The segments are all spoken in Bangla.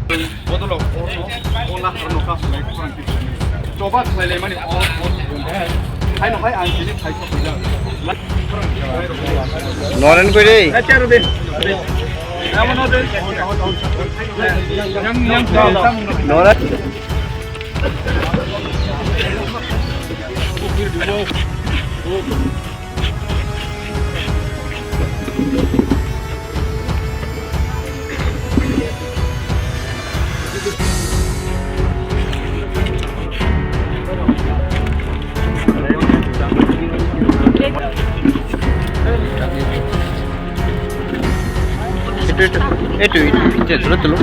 Bodolo, Ola, Noka, Toba, Lemon, I know I didn't type of Naren কই রে Naren itu telur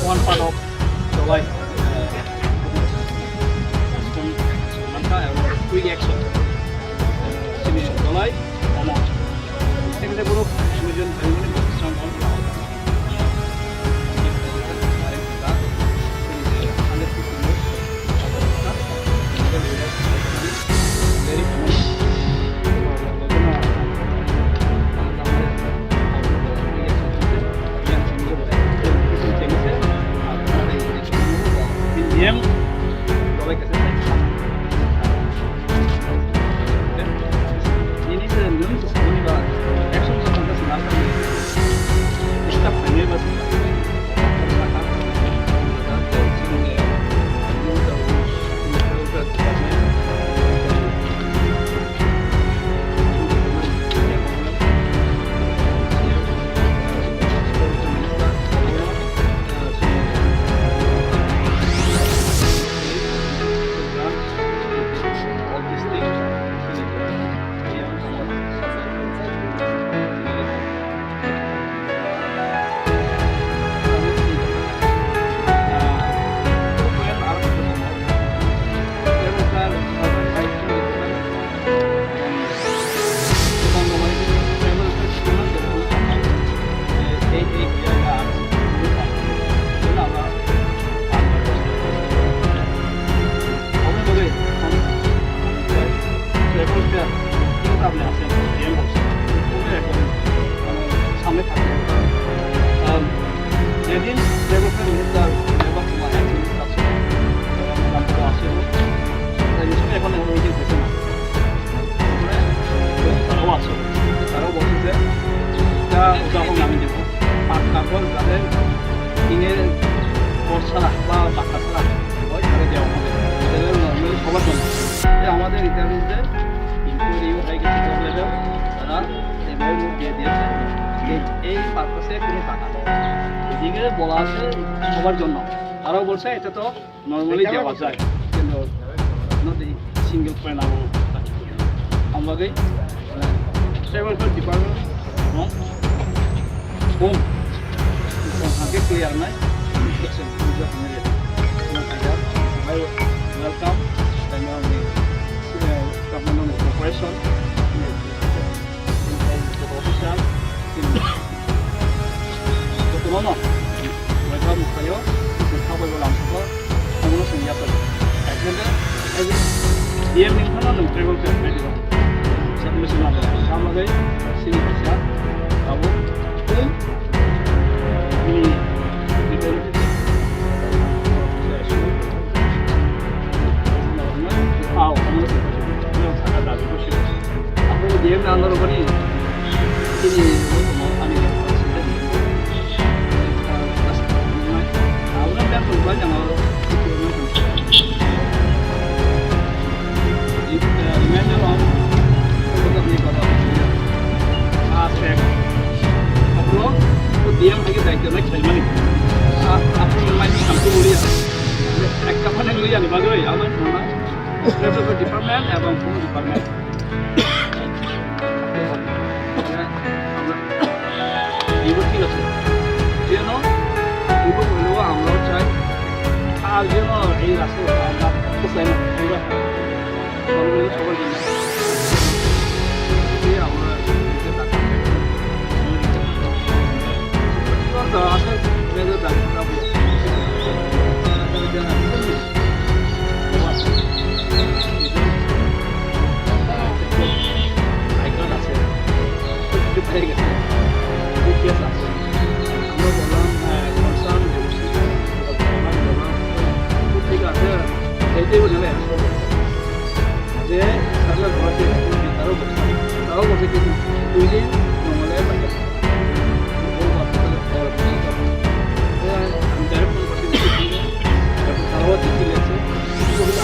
one part of the life. Quick action. Sini dolai, omong. Sekali buruk, kemudian ini sampai. Yang boleh kasih ini sebelum sesuatu action sama sesuatu kita hanya masih আমাদের ইন্টারভিউতে ইন্টারভিউ হয়ে গেছে কমপ্লিট তারা এমএল দিয়ে দিয়েছে এই পারপাসে কোনো টাকা নেই এদিকে বলা আছে সবার জন্য আরও বলছে এটা তো নর্মালি যাওয়া যায় কিন্তু নদী সিঙ্গেল পয়েন্ট আমাদের ট্রাভেল ডিপার্টমেন্ট হোম আগে ক্লিয়ার নাই welcome and the government corporation official Totonono welcome kayo sabay ko lang sa ano sa niya pa agenda ay DM ning kana ng travel plan dito sa mission na sama gay sini siya abo ini dito aku dia mengantar begini ini mau ani aku nak pun banyak mau imagine on kita ni kata aspek aku dia lagi tak ada lagi macam ni aku main aku boleh এক কাপড় নিয়ে জানি বাজে আমার নাম ট্রাভেল ডিপার্টমেন্ট এবং ফুড ডিপার্টমেন্ট ইউরো ঠিক আছে যেন ইউরো হলেও আমরাও চাই আর যেন এই রাস্তায় আমরা চাই না আমরা সবার জন্য আমরা আসলে মেয়েদের দায়িত্ব যে সারা ঘরে তারাও বসে কিন্তু 2 দিন নর্মালে বাইরে আমি ডাইরেক্ট ফোন করছি তারাও চিঠি লিখছে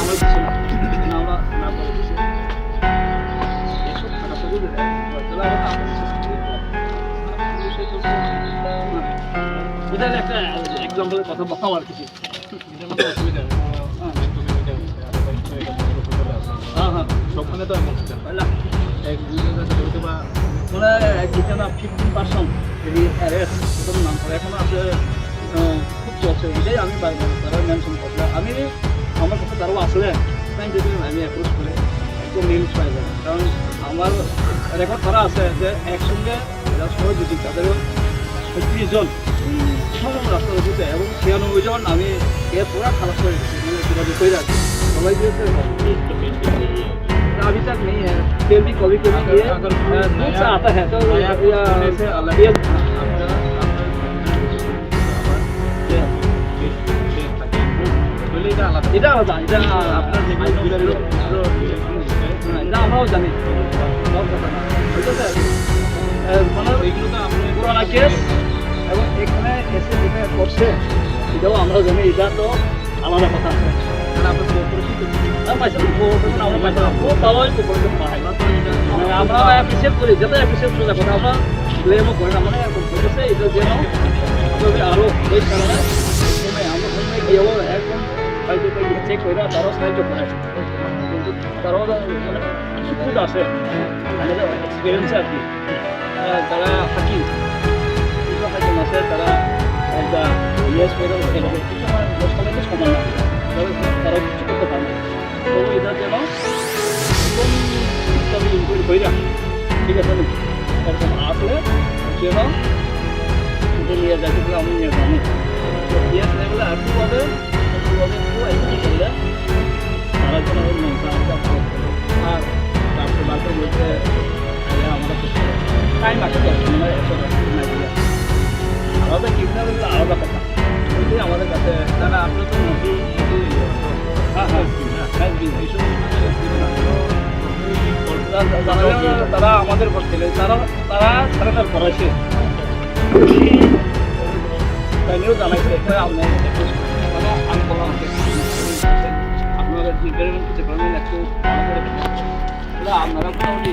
আমার কিছু না আমরা না করে দিচ্ছি এসব খারাপ বুঝে বুঝলেন একটা এক্সাম্পলের কথা বলা আর কিছু অসুবিধা সবখানে তো এমন হচ্ছে না এক মানে যেটা না 15% যদি অ্যারেস্ট একদম নাম করে এখন আসলে খুব চলছে এটাই আমি তারা মেনশন করলাম আমি আমার কাছে তারাও আসলে তাই যদি আমি অ্যাপ্রোচ করে একদম নিউজ পাই যাবে কারণ আমার রেকর্ড করা আছে যে একসঙ্গে এরা সহযোগী তাদেরও 36 জন রাস্তা উঠেছে এবং 96 জন আমি এর পুরা খারাপ করে দিচ্ছি মানে যোগাযোগ করে রাখছি সবাই দিয়েছে अभी तक नहीं है फिर भी कभी कभी ये दूर से आता है तो এটা আলাদা এটা আপনার এটা আমরাও জানি মানে পুরানা কেস এবং এখানে এসে যেটা করছে এটাও আমরাও জানি এটা তো আলাদা কথা আছে আমরা অ্যাপ্রিসিয়েট করি যেটা অ্যাপ্রিসিয়েট করে কথা আমরা ব্লেমও করি না মানে বলতেছে এটা যেন আরও ওই কারণে আমরা ওখানে গিয়েও একদম চেক করে তারাও সাহায্য করে তারাও মানে কিছু খুদ আছে আমাদের এক্সপিরিয়েন্সে আর কি তারা থাকি কিছু হাইজন আছে তারা একটা ইয়েস করে কিছু আমার দশটা সমান না তারা কিছু করতে পারে না তো এটা যেন একদম ইনকোয়ারি করে ঠিক আছে এরকম আসলে যেন নিয়ে যাচ্ছে আমি নিয়ে যাবো তো ইয়েস লেভেলে আর একটু হবে একটু করলে তারা যেন আর তারপরে বাকি বলতে আমরা টাইম লাগতে আলাদা কিডন্যাপ আলাদা কথা বলতে আমাদের কাছে তারা আপনার তো নদী তারা আমাদের করতে তারা সারেন্ডার করেছে তাইলেও জানাইছে মানে আমি বললাম আপনারা ডিপার্টমেন্ট একটু আপনারা মোটামুটি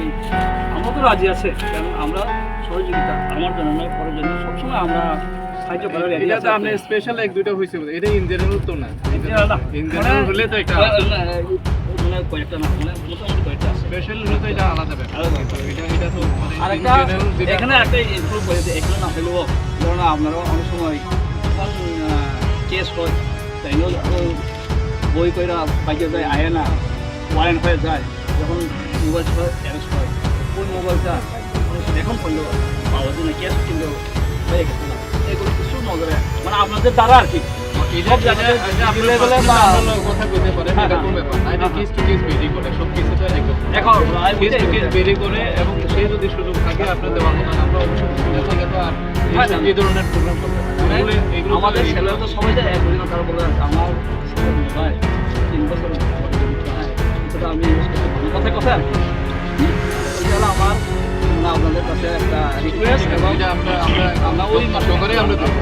আমরা তো রাজি আছে কারণ আমরা সহযোগিতা আমার জন্য নয় পরের জন্য সবসময় আমরা সাহায্য করার এটা তো আপনি স্পেশাল এক দুটো হইছে এটা ইন জেনারেল তো না ইন জেনারেল হলে তো একটা মানে কয়েকটা না মানে মোটামুটি কয়েকটা আছে স্পেশাল হলে তো এটা আলাদা ব্যাপার আলাদা। এটা তো মানে আরেকটা in general যেটা- এখানে একটা ইনক্লুড করে যে এখানে না হলেও ধরুন আপনারা অনেক সময় কেস হয় তাই না বই কইরা বাইকে যায় আয় না ওয়ারেন্ট হয়ে যায় যখন মোবাইল অ্যারেস্ট হয় ওই মোবাইলটা এখন করলেও পাওয়া যায় না কেস কিন্তু হয়ে গেছে না এগুলো কিছু নজরে মানে আপনাদের দ্বারা আর কি এটা সব জায়গায় আপনি level এ বা- কথা বলতে পারেন হ্যাঁ, এরকম ব্যাপার না এটা হ্যাঁ, কেস টু কেস ভেরি করে সব কিছু তো একদম এখন কেস টু কেস ভেরি করে এবং সে যদি সুযোগ থাকে আপনার দেওয়ার মতন আমরা অবশ্যই স্কুলে থেকে তো আর হ্যাঁ, এইসব এই ধরনের প্রোগ্রাম করতে পারি না। এগুলো তো আমাদের এগুলো- ছেলেরা তো সবাই যায় এক দিন তারা বলে আমার ভাই 3 বছর সেটা আমি ইউজ করতে পারি কথা আর কি এটা হলো আমার মানে আপনাদের কাছে একটা রিকোয়েস্ট এবং এটা আমরা ওই সহকারে আমরা দেবো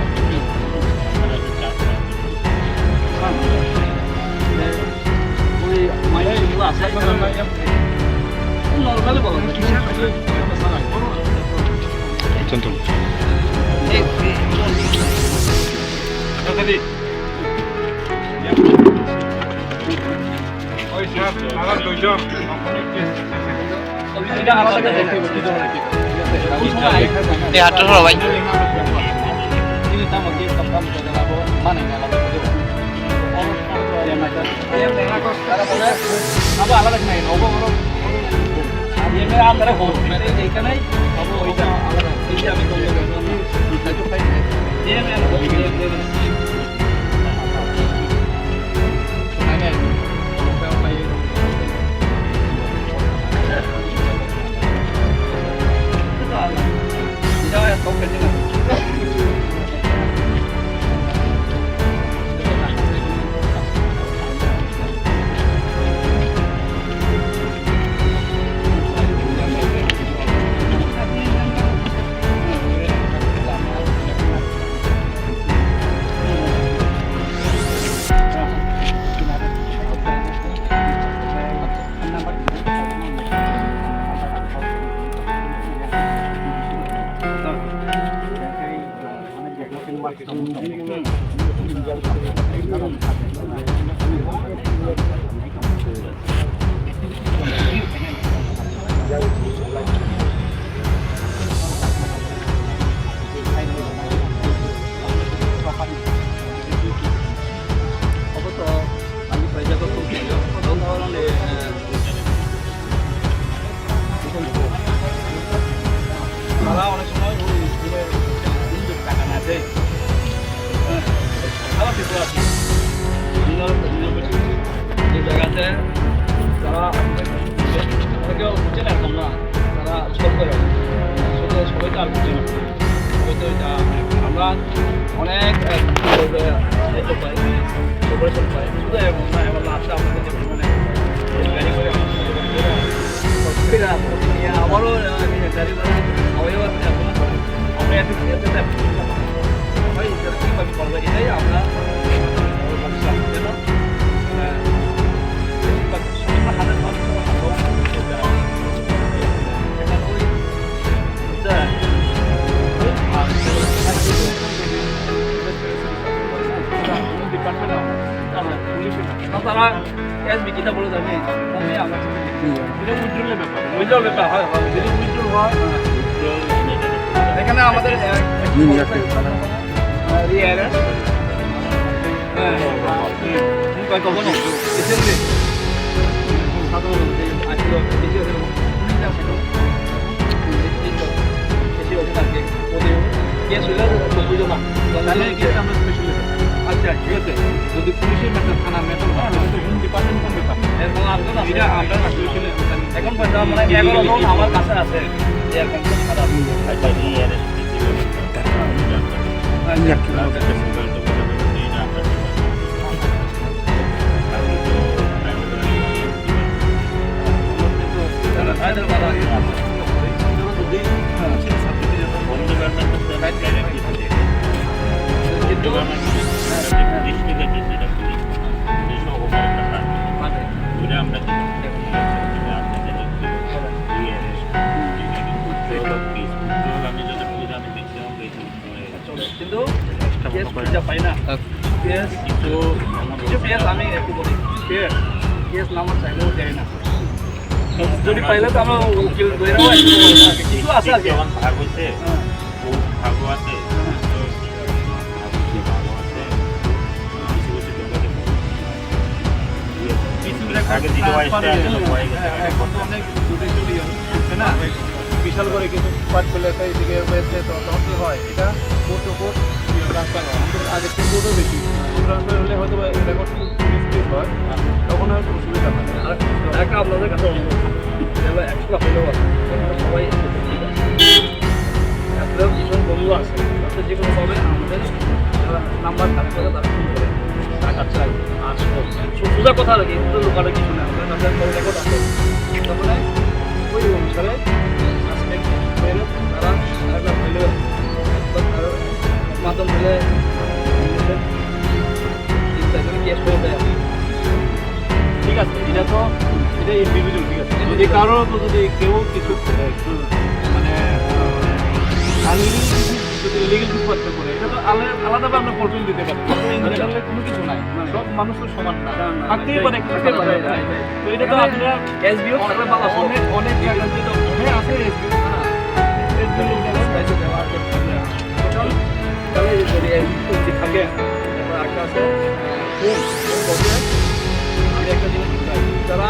ওই মাইন্ডগুলো আছে নর্মালি বলা এটা আলাদা এই হাতটা সরো ভাই। অবশ্য আমি পর্যাপ্ত ধরনের তারা অনেক সময় ওই স্কুলের টাকা না দেয় আবার কিছু আছে যে জায়গাতে তারা কেউ বুঝে না এরকম না তারা সব করে আসলে সবাই তো আর বুঝে না সবাই তো এটা আমরা অনেক পাই অপারেশন পাই শুধু এমন না এমন আসে আমাদের যে মানে গাড়ি করে আমারও গাড়ি করে অবয়ব আছে আমরা এত সবাই কীভাবে করবো এটাই আমরা যেন তারা এসবি কিনা বলে যাবে আমি আমার উইথড্রল ব্যাপার হয় যদি উইথড্রল হয় এখানে আমাদের কখনো আচ্ছা ঠিক আছে যদি পুলিশের ম্যাটার থানার ম্যাটার হয় তাহলে কোন ডিপার্টমেন্ট কোন ব্যাপার এখন আপনারা এটা আমরা না পুলিশের এখন পর্যন্ত মানে 11 জন আমার কাছে আছে যে এখন সারা কিন্তু কেস খুঁজে পাই না কেস কিছু কেস আমি একটু বলি কেস নাম্বার চাইলেও দেয় না যদি পাইলে তো আমরা উকিল ধরে নেবো, কিছু আছে আর কি। যখন ভাগ হয়েছে খুব ভাগও আছে আগে দিতে এখন তো অনেক জুডিশিয়ালি হচ্ছে না, বিশাল করে কিছু পাঠ করলে এদিকে হয়েছে তো তখন কি হয়, এটা কোর্ট ট্রান্সফার হয়। আমাদের আগে থেকে কোর্টও বেশি ট্রান্সফার হলে হয়তো রেকর্ড মিসপ্লেস হয়, তখন আর কোনো সুবিধা হয় না। আর একটা আপনাদের কাছে অনুরোধ, যেগুলো এক্সট্রা হলেও আছে সবাই এত ভীষণ বন্ধু আছে, তাতে যে কোনোভাবে আমাদের নাম্বার কালেক্ট করে তারা ফোন করে টাকা চাই। আর সোজা কথা আর কি, লোকালে কিছু না, আমাদের নাম্বার কল রেকর্ড আছে। তারপরে ওই অনুসারে সাসপেক্ট হইলে তারা একটা হইলে মাধ্যম হলে কেস হয়ে যায়। ঠিক আছে, এটা তো এটা ইন্ডিভিজুয়াল, ঠিক আছে। যদি কারো তো যদি কেউ কিছু মানে যদি লিগেল কিছু করতে পারে, এটা তো আলাদাভাবে আমরা কন্ট্রোল দিতে পারি। ইন্ডিভিজুয়ালে কোনো কিছু নাই, সব মানুষ তো সমান না, থাকতেই পারে। তো এটা তো আপনারা এসবিও থাকলে ভালো আছে। অনেক জায়গায় যেটা হ্যাঁ আছে এসবিও, তাহলে যদি এসবি থাকে তারপর একটা আছে আমি একটা জিনিস চাই, যারা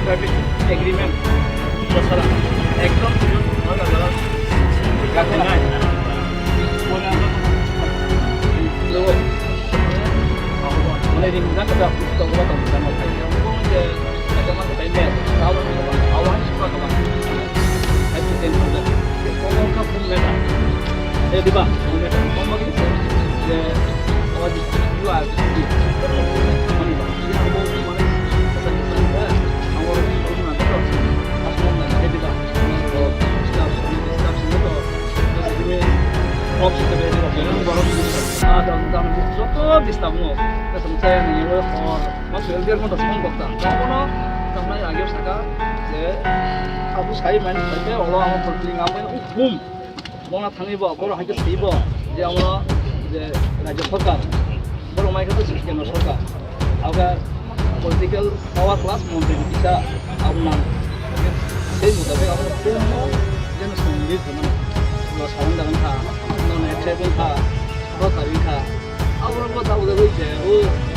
ট্রাফিক এগ্রিমেন্ট ছাড়া একদম যারা কাছে নাই mulai diminta kita untuk buat pembukaan mobil yang pun dia macam payment awal suka ke mana itu tentu kalau kau pun mereka di bawah mereka kalau begitu dia awal jual di mana bang dia mau mana pesan-pesan dia awal itu mana terus asal mana di bawah kalau staff semua tu jadi opsi terbaik orang baru ada tentang sesuatu di staffmu saya nih or masuk biar mau terus ngomong kono sampai akhir saka je abu sai main saja Allah আমার পলিটিং আমি হুম বনা থানিব বড় হাইতে দিব যে আমরা যে রাজ্য সরকার বড় মাইকে তো কেন্দ্র সরকার আবার পলিটিক্যাল পাওয়ার ক্লাস মন্ত্রী bisa আপনার সেই মোতাবেক আমরা পূর্ণ যেন সঙ্গীত মানে সাধারণ দান থা নন এক্সেপশন থা রতারি থা আমরা কথা বলে রয়েছে ও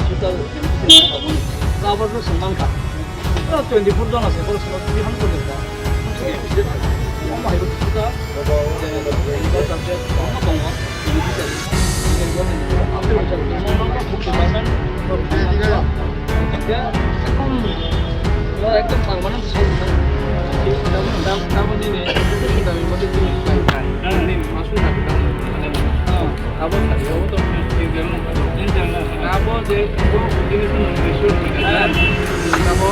total yang kita lawan itu semangka. Kalau 24 জন আছে kalau semua pilihan itu kita. Yang mah itu kita kita sampai sama banget ini bisa. Ini gua nih apa yang jadi orang bukti bahan kita kan kalau ekdom permanen solusi. Kamu ini kita memang itu ini masuk tapi kamu apa tadi aku tuh Nabo de jinis non resort kamu